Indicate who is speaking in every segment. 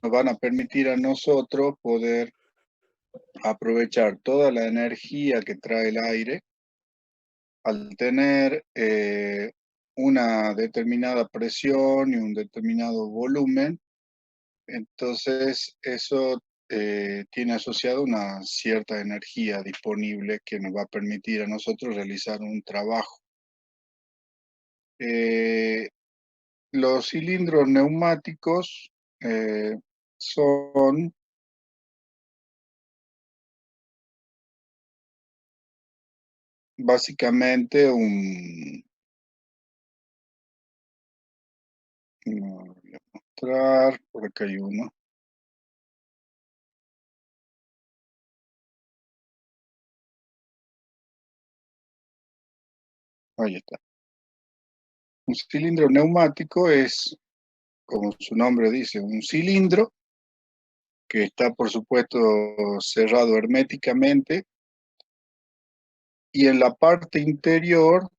Speaker 1: van a permitir a nosotros poder aprovechar toda la energía que trae el aire al tener una determinada presión y un determinado volumen. Entonces eso tiene asociado una cierta energía disponible que nos va a permitir a nosotros realizar un trabajo. Eh, los cilindros neumáticos son básicamente voy a mostrar, por acá hay uno, ahí está. Un cilindro neumático es, como su nombre dice, un cilindro que está, por supuesto, cerrado herméticamente y en la parte interior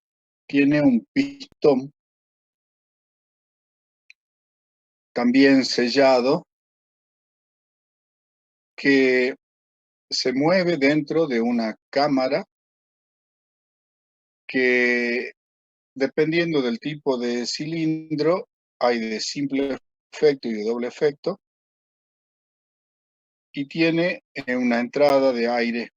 Speaker 1: tiene un pistón también sellado que se mueve dentro de una cámara que, dependiendo del tipo de cilindro, hay de simple efecto y de doble efecto, y tiene una entrada de aire.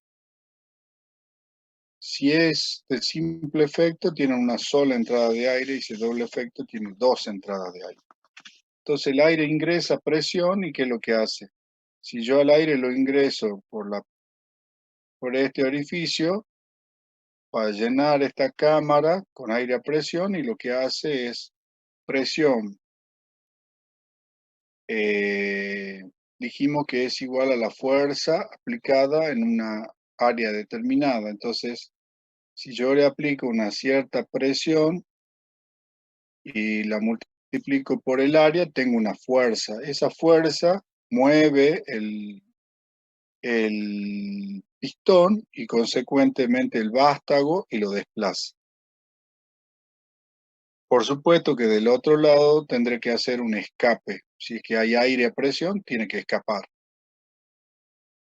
Speaker 1: Si es de simple efecto, tiene una sola entrada de aire, y si es doble efecto, tiene dos entradas de aire. Entonces el aire ingresa a presión, y ¿qué es lo que hace? Si yo al aire lo ingreso por este orificio, va a llenar esta cámara con aire a presión, y lo que hace es presión. Eh, dijimos que es igual a la fuerza aplicada en una área determinada. Entonces, si yo le aplico una cierta presión y la multiplico por el área, tengo una fuerza. Esa fuerza mueve el pistón y consecuentemente el vástago y lo desplaza. Por supuesto que del otro lado tendré que hacer un escape. Si es que hay aire a presión, tiene que escapar.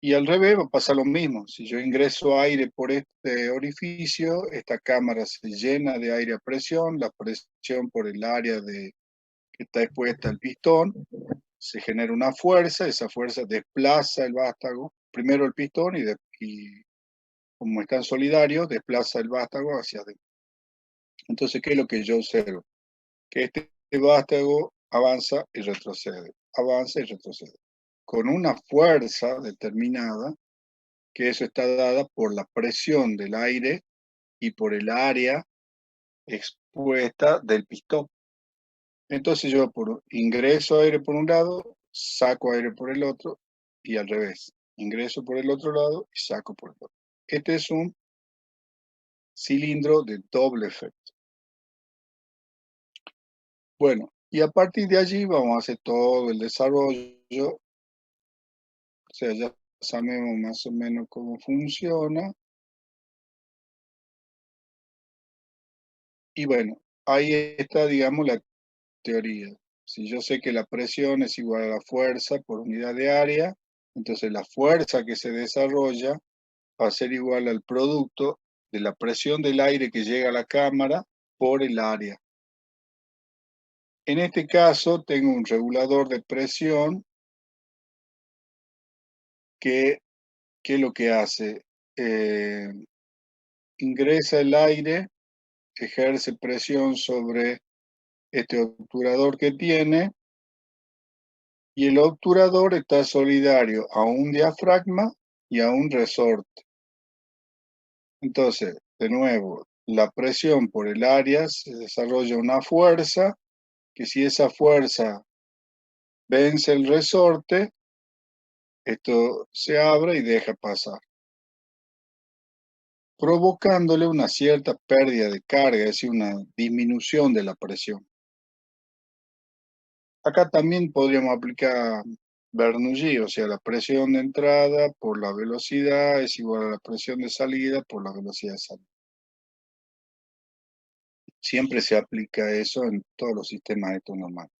Speaker 1: Y al revés va a pasar lo mismo. Si yo ingreso aire por este orificio, esta cámara se llena de aire a presión, la presión por el área que está expuesta al pistón, se genera una fuerza, esa fuerza desplaza el vástago, primero el pistón y como están solidarios, desplaza el vástago hacia adentro. Entonces, ¿qué es lo que yo observo? Que este vástago avanza y retrocede, con una fuerza determinada, que eso está dada por la presión del aire y por el área expuesta del pistón. Entonces yo ingreso aire por un lado, saco aire por el otro y al revés. Ingreso por el otro lado y saco por el otro. Este es un cilindro de doble efecto. Bueno, y a partir de allí vamos a hacer todo el desarrollo, o sea, ya sabemos más o menos cómo funciona. Y bueno, ahí está, digamos, la teoría. Si yo sé que la presión es igual a la fuerza por unidad de área, entonces la fuerza que se desarrolla va a ser igual al producto de la presión del aire que llega a la cámara por el área. En este caso tengo un regulador de presión que, ¿qué es lo que hace? Eh, ingresa el aire, ejerce presión sobre este obturador que tiene, y el obturador está solidario a un diafragma y a un resorte. Entonces, de nuevo, la presión por el área se desarrolla una fuerza, que si esa fuerza vence el resorte, esto se abre y deja pasar, provocándole una cierta pérdida de carga, es decir, una disminución de la presión. Acá también podríamos aplicar Bernoulli, o sea, la presión de entrada por la velocidad es igual a la presión de salida por la velocidad de salida. Siempre se aplica eso en todos los sistemas de estos normales.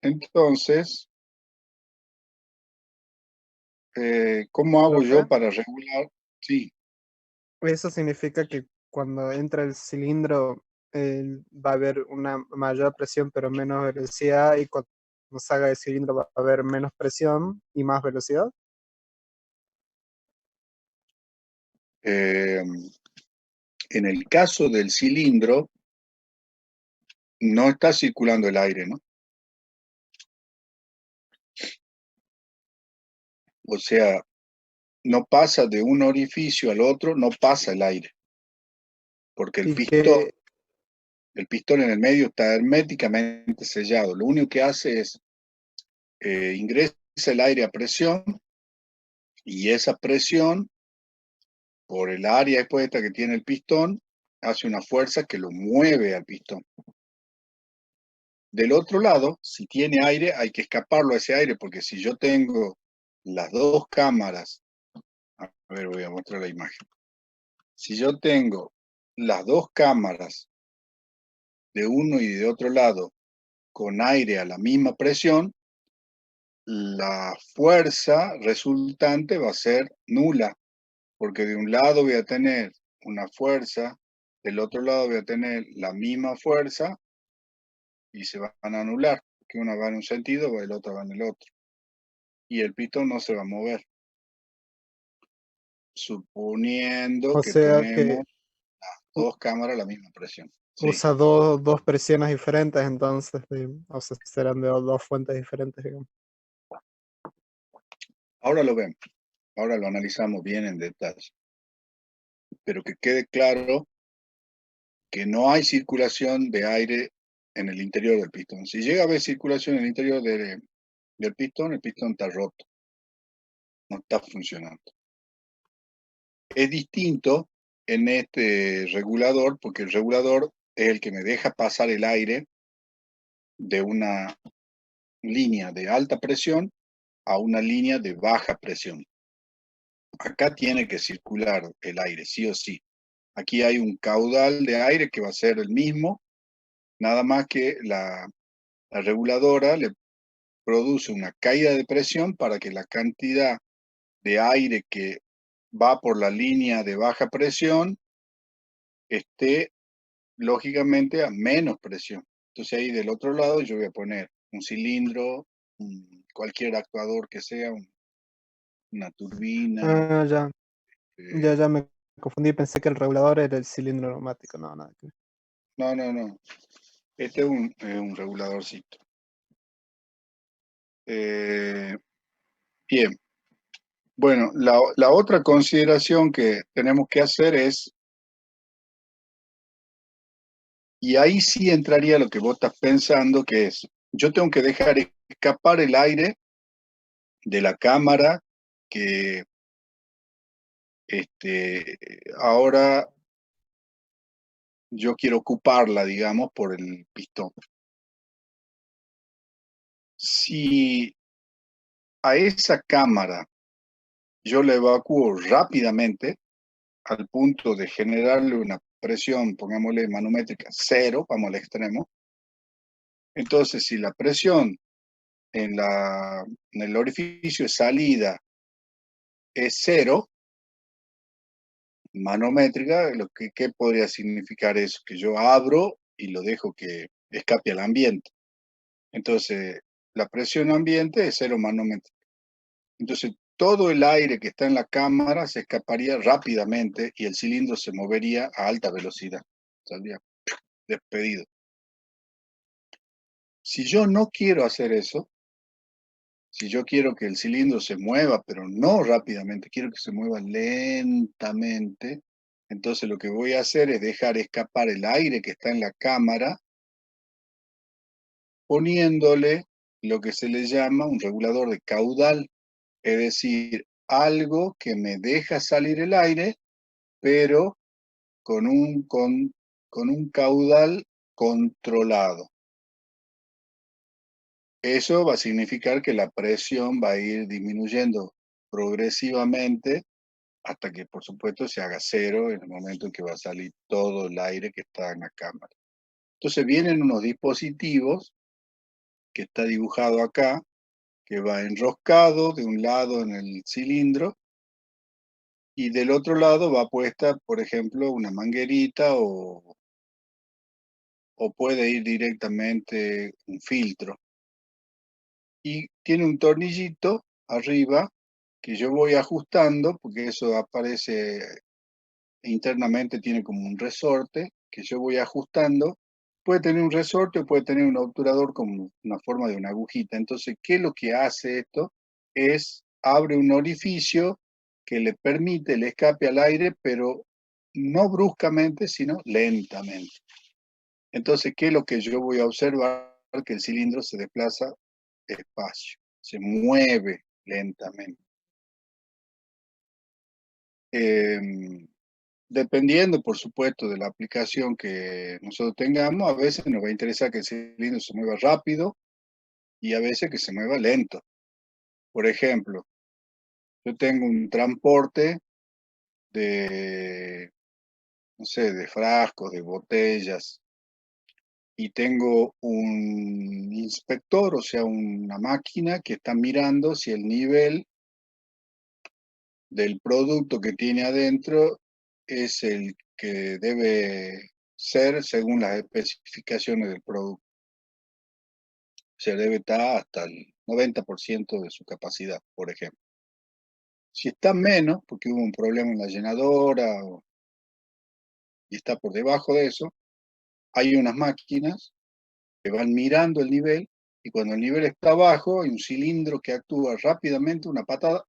Speaker 1: Entonces, ¿cómo hago yo
Speaker 2: Profe,
Speaker 1: para regular? Sí,
Speaker 2: eso significa que cuando entra el cilindro va a haber una mayor presión pero menos velocidad y cuando salga el cilindro va a haber menos presión y más velocidad.
Speaker 1: eh, en el caso del cilindro, no está circulando el aire, ¿no? O sea, no pasa de un orificio al otro, no pasa el aire, porque
Speaker 2: Y que,
Speaker 1: el pistón en el medio está herméticamente sellado. Lo único que hace es ingresa el aire a presión y esa presión, por el área expuesta que tiene el pistón, hace una fuerza que lo mueve al pistón. Del otro lado, si tiene aire, hay que escaparlo a ese aire, porque si yo tengo las dos cámaras, a ver, voy a mostrar la imagen. Si yo tengo las dos cámaras de uno y de otro lado con aire a la misma presión, la fuerza resultante va a ser nula, porque de un lado voy a tener una fuerza, del otro lado voy a tener la misma fuerza y se van a anular, que una va en un sentido, el otro va en el otro. Y el pistón no se va a mover, suponiendo
Speaker 2: o
Speaker 1: que
Speaker 2: sea que
Speaker 1: tenemos
Speaker 2: u-
Speaker 1: dos cámaras a la misma presión. Sí,
Speaker 2: usa dos presiones diferentes, entonces, o sea, serán de dos fuentes diferentes, digamos.
Speaker 1: ahora lo vemos, ahora lo analizamos bien en detalle, pero que quede claro que no hay circulación de aire en el interior del pistón. Si llega a haber circulación en el interior del pistón, el pistón está roto, no está funcionando. Es distinto en este regulador, porque el regulador es el que me deja pasar el aire de una línea de alta presión a una línea de baja presión. Acá tiene que circular el aire, sí o sí. Aquí hay un caudal de aire que va a ser el mismo, nada más que la reguladora le produce una caída de presión para que la cantidad de aire que va por la línea de baja presión esté lógicamente a menos presión. Entonces ahí del otro lado yo voy a poner un cilindro, cualquier actuador que sea, una turbina.
Speaker 2: Ah, ya,
Speaker 1: eh,
Speaker 2: ya me confundí, pensé que el regulador era el cilindro neumático, no, nada que ver.
Speaker 1: no, no, no. Este es un reguladorcito. Eh, bien. Bueno, la otra consideración que tenemos que hacer es, y ahí sí entraría lo que vos estás pensando, que es, yo tengo que dejar escapar el aire de la cámara que ahora yo quiero ocuparla, digamos, por el pistón. Si a esa cámara yo la evacúo rápidamente, al punto de generarle una presión, pongámosle manométrica, cero, vamos al extremo, entonces si la presión en el orificio de salida es cero, manométrica, ¿qué podría significar eso? Que yo abro y lo dejo que escape al ambiente. Entonces, la presión ambiente es cero manómetros. Entonces, todo el aire que está en la cámara se escaparía rápidamente y el cilindro se movería a alta velocidad. Saldría despedido. Si yo no quiero hacer eso, si yo quiero que el cilindro se mueva, pero no rápidamente, quiero que se mueva lentamente, entonces lo que voy a hacer es dejar escapar el aire que está en la cámara, poniéndole lo que se le llama un regulador de caudal. Es decir, algo que me deja salir el aire, pero con un caudal controlado. Eso va a significar que la presión va a ir disminuyendo progresivamente hasta que, por supuesto, se haga cero en el momento en que va a salir todo el aire que está en la cámara. Entonces vienen unos dispositivos que está dibujado acá, que va enroscado de un lado en el cilindro y del otro lado va puesta, por ejemplo, una manguerita o puede ir directamente un filtro. Y tiene un tornillito arriba que yo voy ajustando, porque eso aparece internamente, tiene como un resorte que yo voy ajustando. Puede tener un resorte o puede tener un obturador como una forma de una agujita. Entonces, ¿qué es lo que hace esto? Es abre un orificio que le permite el escape al aire, pero no bruscamente, sino lentamente. Entonces, ¿qué es lo que yo voy a observar? Que el cilindro se desplaza despacio, se mueve lentamente. Dependiendo, por supuesto, de la aplicación que nosotros tengamos, a veces nos va a interesar que el cilindro se mueva rápido y a veces que se mueva lento. Por ejemplo, yo tengo un transporte de, no sé, de frascos, de botellas, y tengo un inspector, o sea, una máquina que está mirando si el nivel del producto que tiene adentro es el que debe ser según las especificaciones del producto. Se debe estar hasta el 90% de su capacidad, por ejemplo. Si está menos, porque hubo un problema en la llenadora y está por debajo de eso, hay unas máquinas que van mirando el nivel y cuando el nivel está bajo hay un cilindro que actúa rápidamente, una patada,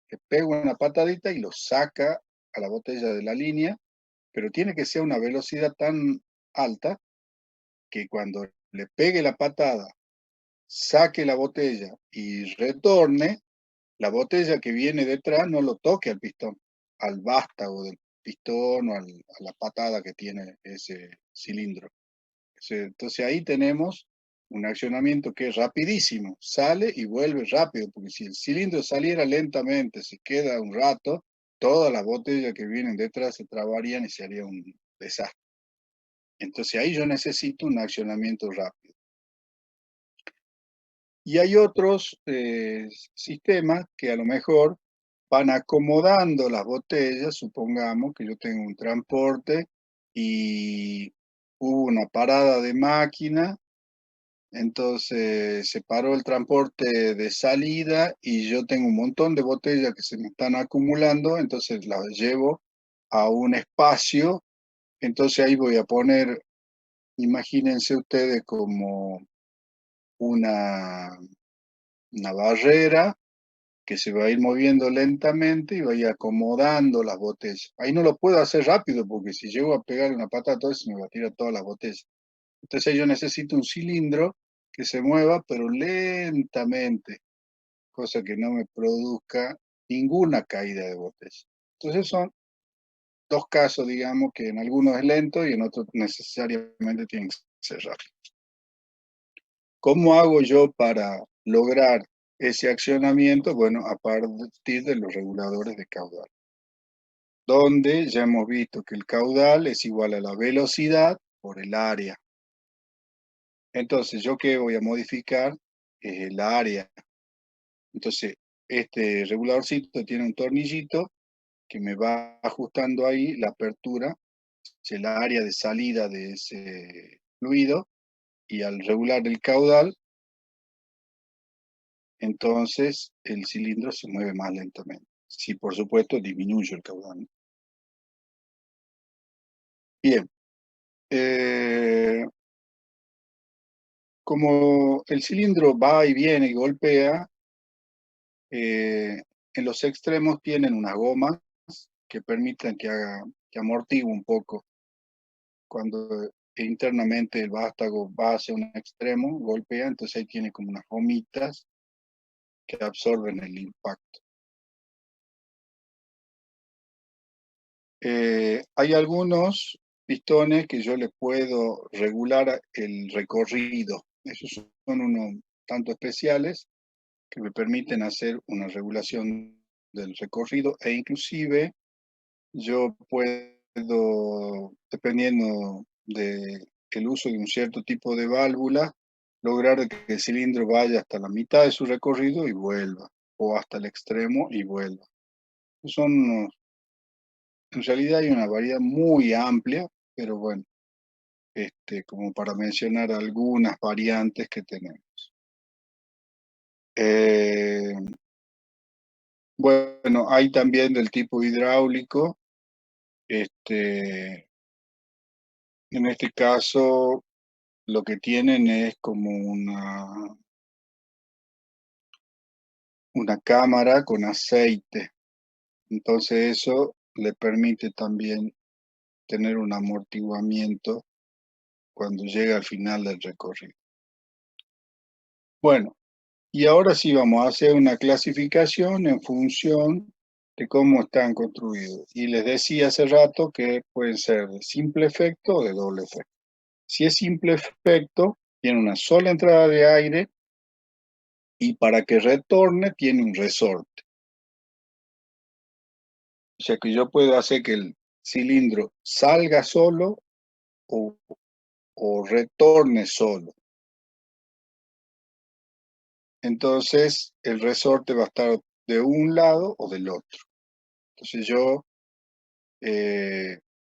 Speaker 1: que pega una patadita y lo saca a la botella de la línea, pero tiene que ser una velocidad tan alta que cuando le pegue la patada, saque la botella y retorne, la botella que viene detrás no lo toque al pistón, al vástago del pistón o a la patada que tiene ese cilindro. Entonces ahí tenemos un accionamiento que es rapidísimo, sale y vuelve rápido, porque si el cilindro saliera lentamente, se queda un rato, todas las botellas que vienen detrás se trabarían y se haría un desastre. Entonces ahí yo necesito un accionamiento rápido. Y hay otros sistemas que a lo mejor van acomodando las botellas. Supongamos que yo tengo un transporte y hubo una parada de máquina, entonces se paró el transporte de salida y yo tengo un montón de botellas que se me están acumulando, entonces las llevo a un espacio, entonces ahí voy a poner, imagínense ustedes como una, una barrera que se va a ir moviendo lentamente y va a ir acomodando las botellas. Ahí no lo puedo hacer rápido porque si llego a pegar una pata a todo eso me va a tirar todas las botellas. Entonces yo necesito un cilindro que se mueva pero lentamente, cosa que no me produzca ninguna caída de botella. Entonces son dos casos, digamos, que en algunos es lento y en otros necesariamente tienen que ser rápido. ¿Cómo hago yo para lograr ese accionamiento? Bueno, a partir de los reguladores de caudal, donde ya hemos visto que el caudal es igual a la velocidad por el área. Entonces, ¿yo qué voy a modificar? El área. Entonces, este reguladorcito tiene un tornillito que me va ajustando ahí la apertura, es el área de salida de ese fluido, y al regular el caudal, entonces el cilindro se mueve más lentamente. Si por supuesto disminuyo el caudal. Bien, como el cilindro va y viene y golpea, en los extremos tienen unas gomas que permiten que amortigue un poco. Cuando internamente el vástago va hacia un extremo, golpea, entonces ahí tiene como unas gomitas que absorben el impacto. Hay algunos pistones que yo le puedo regular el recorrido. Esos son unos tanto especiales que me permiten hacer una regulación del recorrido e inclusive yo puedo, dependiendo del uso de un cierto tipo de válvula, lograr que el cilindro vaya hasta la mitad de su recorrido y vuelva, o hasta el extremo y vuelva. Son, en realidad hay una variedad muy amplia, pero bueno, como para mencionar algunas variantes que tenemos. Bueno, hay también del tipo hidráulico. En este caso, lo que tienen es como una cámara con aceite. Entonces eso le permite también tener un amortiguamiento cuando llega al final del recorrido. Bueno, y ahora sí vamos a hacer una clasificación en función de cómo están construidos. Y les decía hace rato que pueden ser de simple efecto o de doble efecto. Si es simple efecto, tiene una sola entrada de aire y para que retorne tiene un resorte. O sea que yo puedo hacer que el cilindro salga solo o, o retorne solo. Entonces el resorte va a estar de un lado o del otro. Entonces yo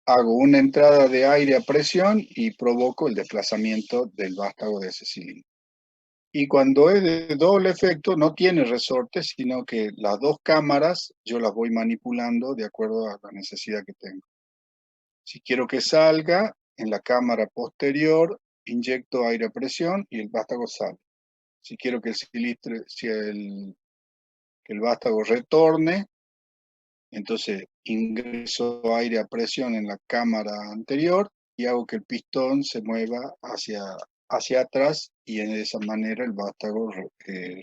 Speaker 1: hago una entrada de aire a presión y provoco el desplazamiento del vástago de ese cilindro. Y cuando es de doble efecto, no tiene resorte, sino que las dos cámaras yo las voy manipulando de acuerdo a la necesidad que tengo. Si quiero que salga, en la cámara posterior inyecto aire a presión y el vástago sale. Si quiero que el cilindro, que el vástago retorne, entonces ingreso aire a presión en la cámara anterior y hago que el pistón se mueva hacia atrás y de esa manera el vástago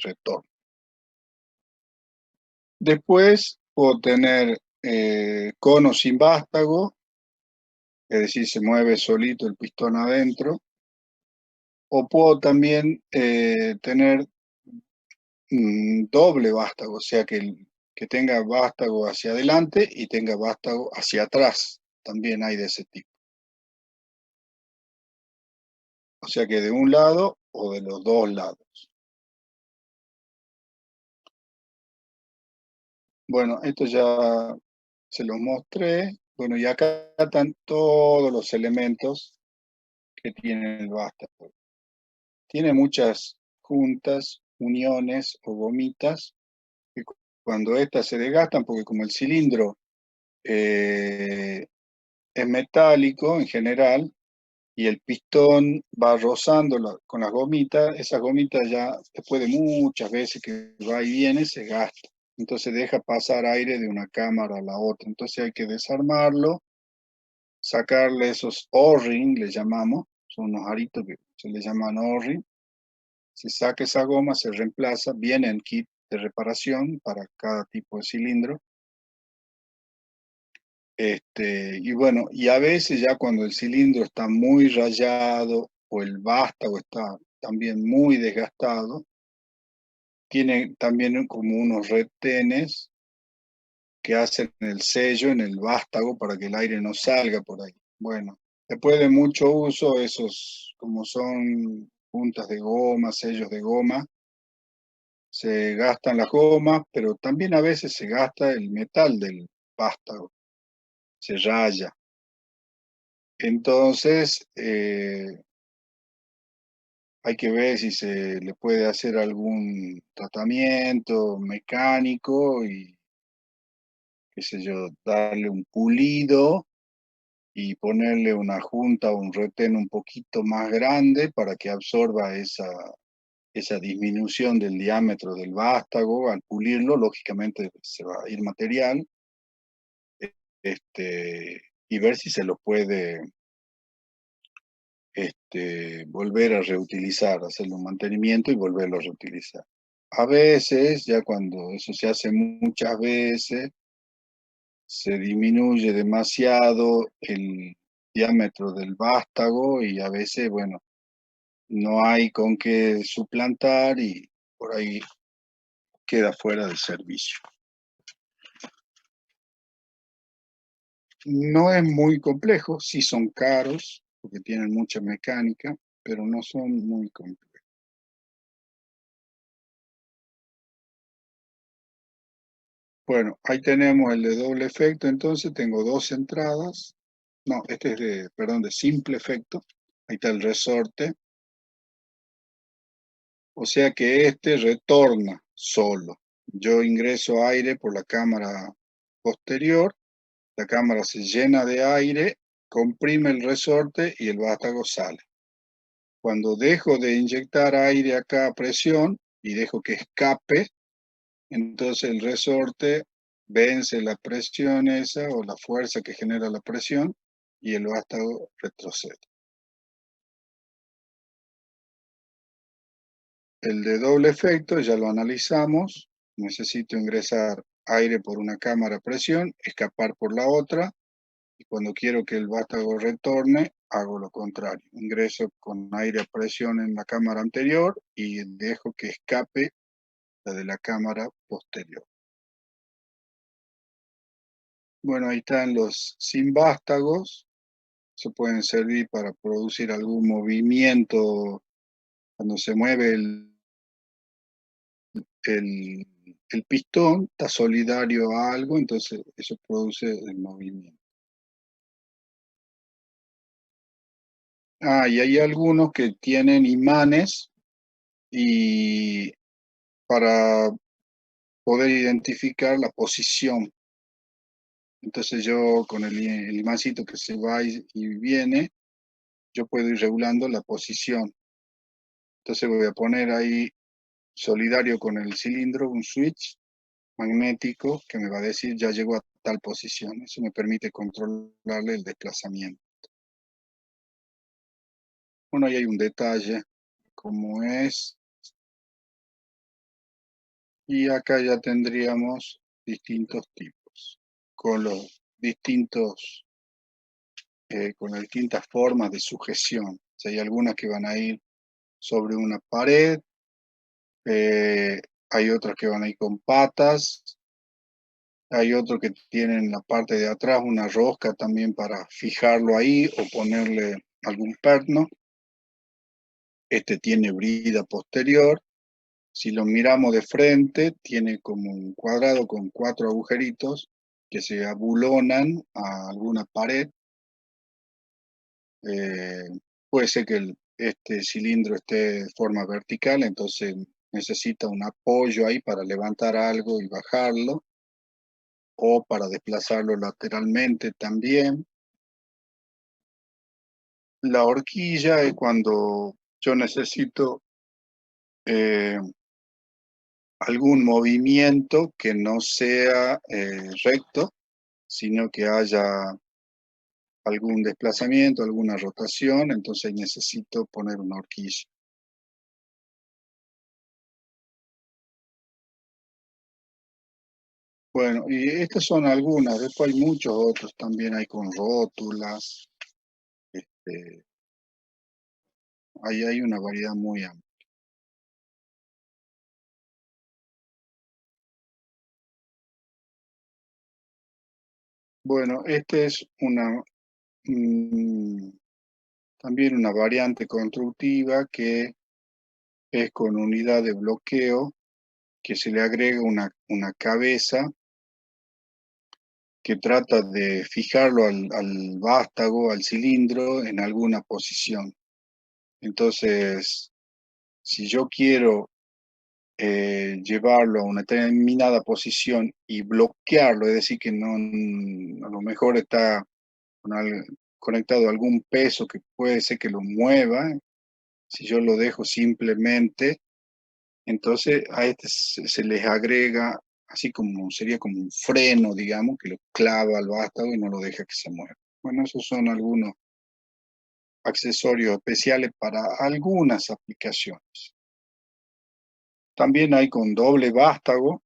Speaker 1: retorna. Después puedo tener cono sin vástago, es decir, se mueve solito el pistón adentro, o puedo también tener doble vástago, o sea que tenga vástago hacia adelante y tenga vástago hacia atrás. También hay de ese tipo. O sea que de un lado o de los dos lados. Bueno, esto ya se los mostré. Bueno, y acá están todos los elementos que tiene el vástago. Tiene muchas juntas, uniones o gomitas, que cuando estas se desgastan, porque como el cilindro es metálico en general, y el pistón va rozando con las gomitas, esas gomitas ya después de muchas veces que va y viene se gasta. Entonces deja pasar aire de una cámara a la otra. Entonces hay que desarmarlo, sacarle esos O-ring, le llamamos, son unos aritos que se le llaman O-ring. Se saca esa goma, se reemplaza, viene en kit de reparación para cada tipo de cilindro. Y bueno, y a veces ya cuando el cilindro está muy rayado o el vástago está también muy desgastado, tiene también como unos retenes que hacen el sello en el vástago para que el aire no salga por ahí. Bueno, después de mucho uso, esos como son puntas de goma, sellos de goma, se gastan las gomas, pero también a veces se gasta el metal del vástago, se raya. Entonces, hay que ver si se le puede hacer algún tratamiento mecánico y, qué sé yo, darle un pulido y ponerle una junta o un retén un poquito más grande para que absorba esa disminución del diámetro del vástago. Al pulirlo, lógicamente se va a ir material, y ver si se lo puede volver a reutilizar, hacerle un mantenimiento y volverlo a reutilizar. A veces, ya cuando eso se hace muchas veces, se disminuye demasiado el diámetro del vástago y a veces, bueno, no hay con qué suplantar y por ahí queda fuera de servicio. No es muy complejo, sí son caros, porque tienen mucha mecánica, pero no son muy complejos. Bueno, ahí tenemos el de doble efecto, entonces tengo dos entradas. No, este es de, perdón, de simple efecto. Ahí está el resorte. O sea que este retorna solo. Yo ingreso aire por la cámara posterior, la cámara se llena de aire, comprime el resorte y el vástago sale. Cuando dejo de inyectar aire acá a presión y dejo que escape, entonces el resorte vence la presión esa o la fuerza que genera la presión y el vástago retrocede. El de doble efecto ya lo analizamos. Necesito ingresar aire por una cámara a presión, escapar por la otra, y cuando quiero que el vástago retorne, hago lo contrario. Ingreso con aire a presión en la cámara anterior y dejo que escape la de la cámara posterior. Bueno, ahí están los sin vástagos. Se pueden servir para producir algún movimiento cuando se mueve el pistón, está solidario a algo, entonces eso produce el movimiento. Ah, y hay algunos que tienen imanes y para poder identificar la posición. Entonces yo con el imancito que se va y viene, yo puedo ir regulando la posición. Entonces voy a poner ahí solidario con el cilindro un switch magnético que me va a decir ya llegó a tal posición. Eso me permite controlarle el desplazamiento. Bueno, ahí hay un detalle, como es, y acá ya tendríamos distintos tipos, con los distintos, con las distintas formas de sujeción. O sea, hay algunas que van a ir sobre una pared, hay otras que van a ir con patas, hay otros que tienen en la parte de atrás una rosca también para fijarlo ahí o ponerle algún perno. Este tiene brida posterior. Si lo miramos de frente, tiene como un cuadrado con 4 agujeritos que se abulonan a alguna pared. Puede ser que este cilindro esté de forma vertical, entonces necesita un apoyo ahí para levantar algo y bajarlo, o para desplazarlo lateralmente también. La horquilla es cuando yo necesito eh, algún movimiento que no sea recto, sino que haya algún desplazamiento, alguna rotación, entonces necesito poner una horquilla. Bueno, y estas son algunas, después hay muchos otros, también hay con rótulas, este, hay una variedad muy amplia. Bueno, este es mm, también una variante constructiva que es con unidad de bloqueo, que se le agrega una cabeza que trata de fijarlo al vástago, al cilindro, en alguna posición. Entonces, si yo quiero llevarlo a una determinada posición y bloquearlo, es decir, que no, a lo mejor está conectado a algún peso que puede ser que lo mueva, si yo lo dejo simplemente, entonces a este se les agrega, así como sería como un freno, digamos, que lo clava al vástago y no lo deja que se mueva. Bueno, esos son algunos accesorios especiales para algunas aplicaciones. También hay con doble vástago,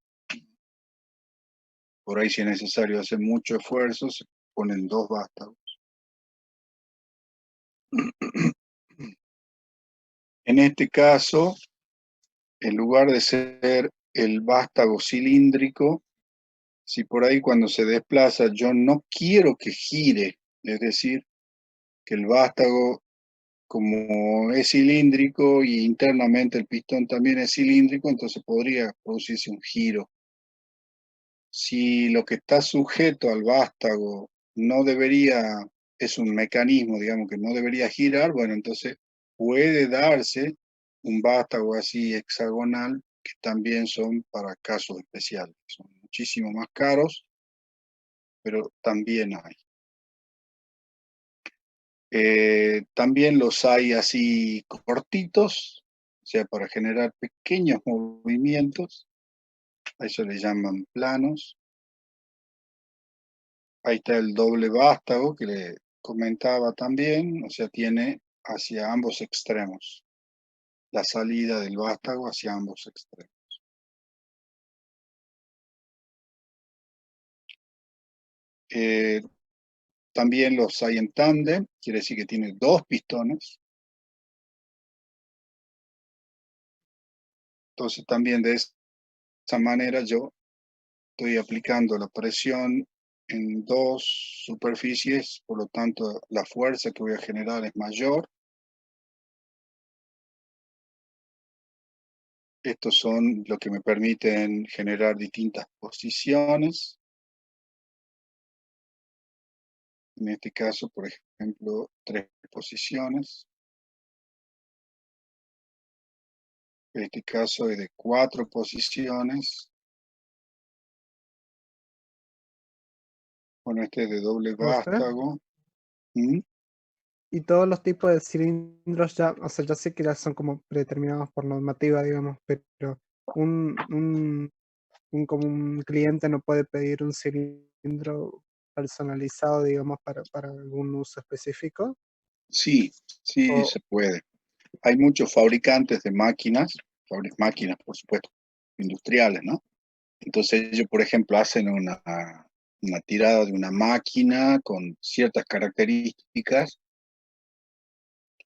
Speaker 1: por ahí si es necesario hacer mucho esfuerzo, se ponen dos vástagos. En este caso, en lugar de ser el vástago cilíndrico, si por ahí cuando se desplaza yo no quiero que gire, es decir, que el vástago, como es cilíndrico y internamente el pistón también es cilíndrico, entonces podría producirse un giro. Si lo que está sujeto al vástago no debería, es un mecanismo, digamos, que no debería girar, bueno, entonces puede darse un vástago así hexagonal, que también son para casos especiales. Son muchísimo más caros, pero también hay. También los hay así cortitos, o sea, para generar pequeños movimientos. A eso le llaman planos. Ahí está el doble vástago que le comentaba también, o sea, tiene hacia ambos extremos, la salida del vástago hacia ambos extremos. Eh, También los hay en tándem, quiere decir que tiene dos pistones. Entonces también de esa manera yo estoy aplicando la presión en dos superficies, por lo tanto la fuerza que voy a generar es mayor. Estos son los que me permiten generar distintas posiciones. En este caso, por ejemplo, 3 posiciones. En este caso es de 4 posiciones. Bueno, este es de doble
Speaker 2: ¿Usted?
Speaker 1: vástago. ¿Mm?
Speaker 2: Y todos los tipos de cilindros ya, o sea, ya sé que ya son como predeterminados por normativa, digamos, pero un, un, como un cliente no puede pedir un cilindro personalizado, digamos, para algún uso específico.
Speaker 1: Sí, sí
Speaker 2: O,
Speaker 1: se puede. Hay muchos fabricantes de máquinas, máquinas, por supuesto, industriales, ¿no? Entonces ellos, por ejemplo, hacen una tirada de una máquina con ciertas características.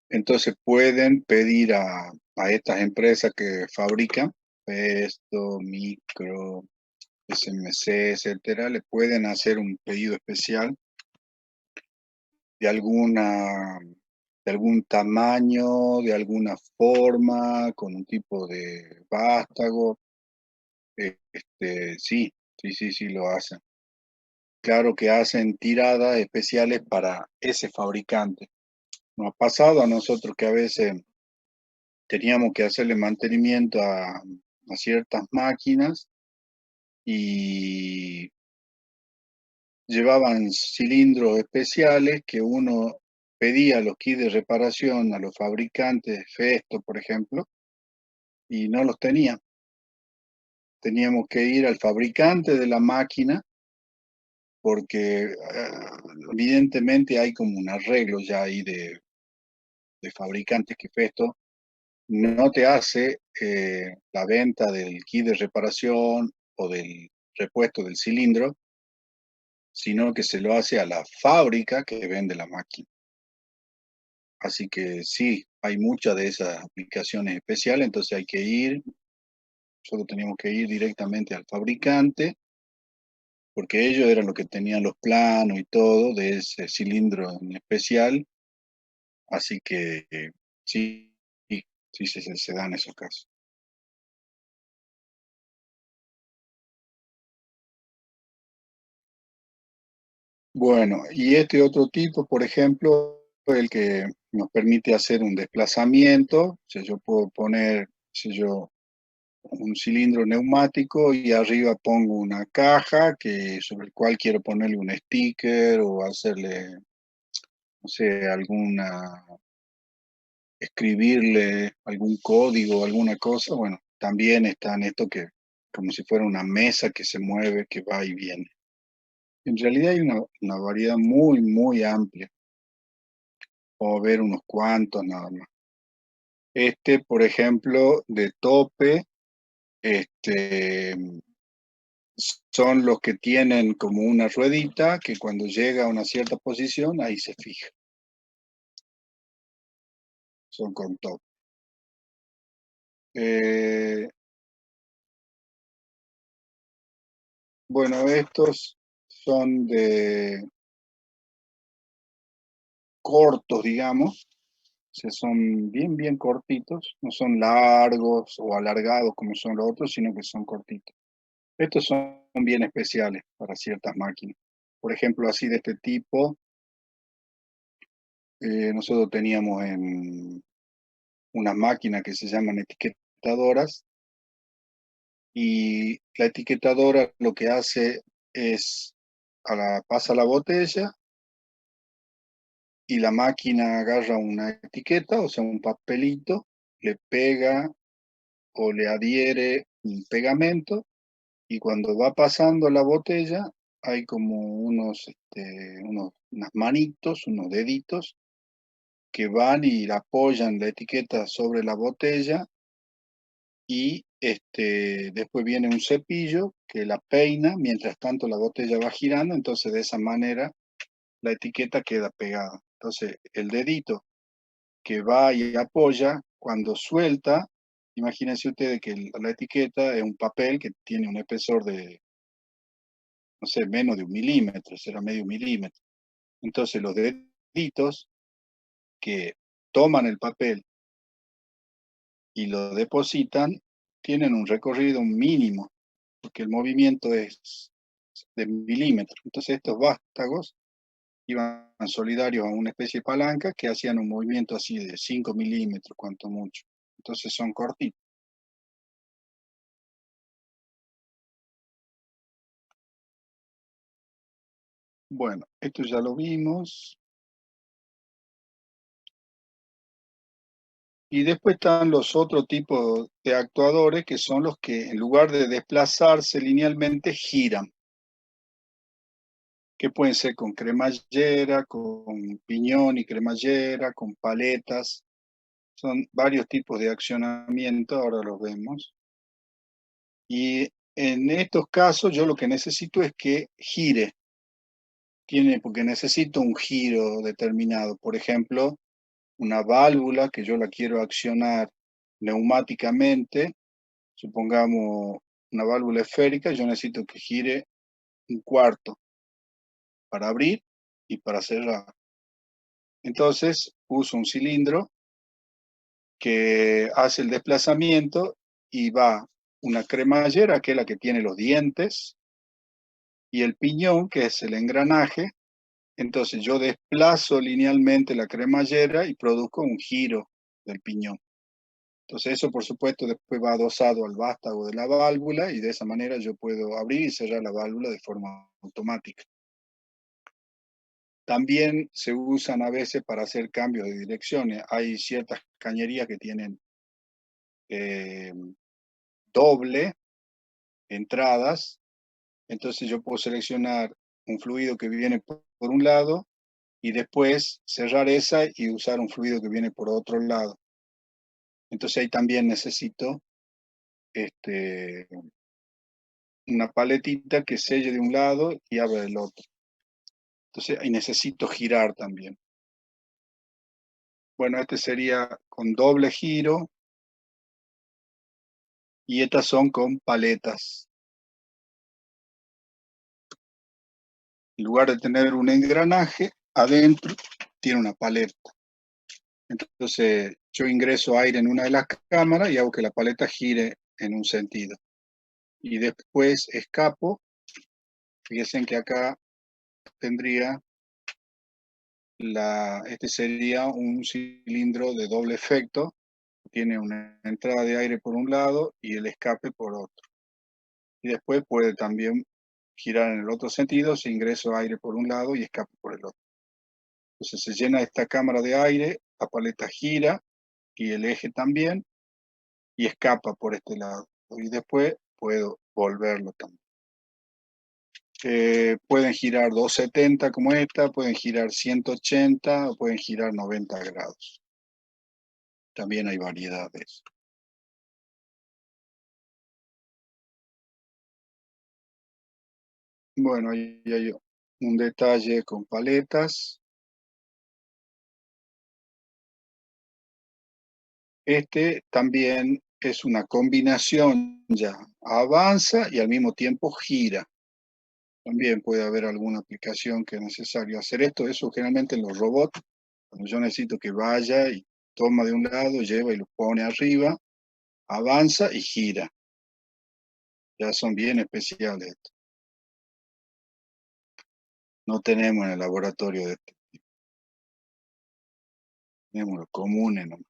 Speaker 1: Entonces pueden pedir a estas empresas que fabrican, esto, Micro, SMC, etcétera, le pueden hacer un pedido especial de de algún tamaño, de alguna forma, con un tipo de vástago. Sí, sí lo hacen. Claro que hacen tiradas especiales para ese fabricante. Nos ha pasado a nosotros que a veces teníamos que hacerle mantenimiento a ciertas máquinas y llevaban cilindros especiales que uno pedía los kits de reparación a los fabricantes, Festo, por ejemplo, y no los tenía. Teníamos que ir al fabricante de la máquina porque evidentemente hay como un arreglo ya ahí de fabricantes que Festo no te hace la venta del kit de reparación o del repuesto del cilindro, sino que se lo hace a la fábrica que vende la máquina. Así que sí, hay muchas de esas aplicaciones especiales, entonces hay que ir, solo teníamos que ir directamente al fabricante, porque ellos eran los que tenían los planos y todo de ese cilindro en especial, así que sí, sí, se dan esos casos. Bueno, y este otro tipo, por ejemplo, el que nos permite hacer un desplazamiento, si yo puedo poner, si yo un cilindro neumático y arriba pongo una caja sobre el cual quiero ponerle un sticker o hacerle, no sé, escribirle algún código, alguna cosa. Bueno, también está en esto que como si fuera una mesa que se mueve, que va y viene. En realidad hay una variedad muy amplia. O ver unos cuantos nada más. Este, por ejemplo, de tope, este, son los que tienen como una ruedita que cuando llega a una cierta posición, ahí se fija. Son con tope. Eh, bueno, estos son de cortos, digamos. O sea, son bien cortitos. No son largos o alargados como son los otros, sino que son cortitos. Estos son bien especiales para ciertas máquinas. Por ejemplo, así de este tipo, nosotros teníamos en unas máquinas que se llaman etiquetadoras, y la etiquetadora lo que hace es, pasa la botella y la máquina agarra una etiqueta, o sea, un papelito, le pega o le adhiere un pegamento, y cuando va pasando la botella hay como unas manitos, unos deditos que van y apoyan la etiqueta sobre la botella, y después viene un cepillo que la peina, mientras tanto la botella va girando, entonces de esa manera la etiqueta queda pegada. Entonces el dedito que va y apoya, cuando suelta, imagínense ustedes que la etiqueta es un papel que tiene un espesor de, no sé, menos de 1 milímetro, será medio milímetro. Entonces los deditos que toman el papel y lo depositan tienen un recorrido mínimo, porque el movimiento es de milímetros. Entonces estos vástagos iban solidarios a una especie de palanca que hacían un movimiento así de 5 milímetros, cuanto mucho. Entonces son cortitos. Bueno, esto ya lo vimos. Y después están los otros tipos de actuadores, que son los que en lugar de desplazarse linealmente giran, que pueden ser con cremallera, con piñón y cremallera, con paletas. Son varios tipos de accionamiento, ahora los vemos. Y en estos casos yo lo que necesito es que gire, porque necesito un giro determinado. Por ejemplo, una válvula que yo la quiero accionar neumáticamente, supongamos una válvula esférica, yo necesito que gire un cuarto para abrir y para cerrar. Entonces uso un cilindro que hace el desplazamiento, y va una cremallera, que es la que tiene los dientes, y el piñón, que es el engranaje. Entonces yo desplazo linealmente la cremallera y produzco un giro del piñón. Entonces eso, por supuesto, después va adosado al vástago de la válvula, y de esa manera yo puedo abrir y cerrar la válvula de forma automática. También se usan a veces para hacer cambios de direcciones. Hay ciertas cañerías que tienen eh, doble entradas, entonces yo puedo seleccionar un fluido que viene por un lado y después cerrar esa y usar un fluido que viene por otro lado. Entonces ahí también necesito una paletita que selle de un lado y abra del otro. Entonces ahí necesito girar también. Bueno, este sería con doble giro, y estas son con paletas. En lugar de tener un engranaje, adentro tiene una paleta. Entonces yo ingreso aire en una de las cámaras y hago que la paleta gire en un sentido. Y después escapo. Fíjense que acá tendría este sería un cilindro de doble efecto. Tiene una entrada de aire por un lado y el escape por otro. Y después puede también girar en el otro sentido, si ingreso aire por un lado y escape por el otro. Entonces se llena esta cámara de aire, la paleta gira y el eje también, y escapa por este lado. Y después puedo volverlo también. Pueden girar 270 como esta, pueden girar 180 o pueden girar 90 grados. También hay variedades. Bueno, ahí hay un detalle con paletas. Este también es una combinación ya. Avanza y al mismo tiempo gira. También puede haber alguna aplicación que es necesario hacer esto. Eso generalmente en los robots, cuando yo necesito que vaya y toma de un lado, lleva y lo pone arriba, avanza y gira. Ya son bien especiales estos. No tenemos en el laboratorio de este. Tenemos los comunes nomás.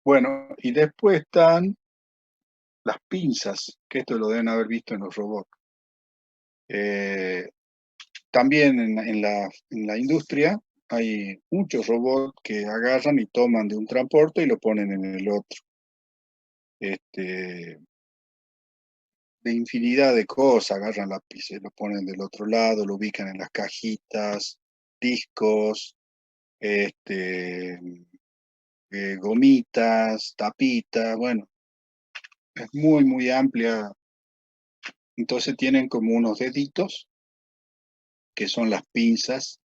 Speaker 1: Bueno, y después están las pinzas, que esto lo deben haber visto en los robots. También en la industria hay muchos robots que agarran y toman de un transporte y lo ponen en el otro. Este, de infinidad de cosas, agarran lápices, lo ponen del otro lado, lo ubican en las cajitas, discos, este, gomitas, tapitas, bueno, es muy, muy amplia. Entonces tienen como unos deditos, que son las pinzas,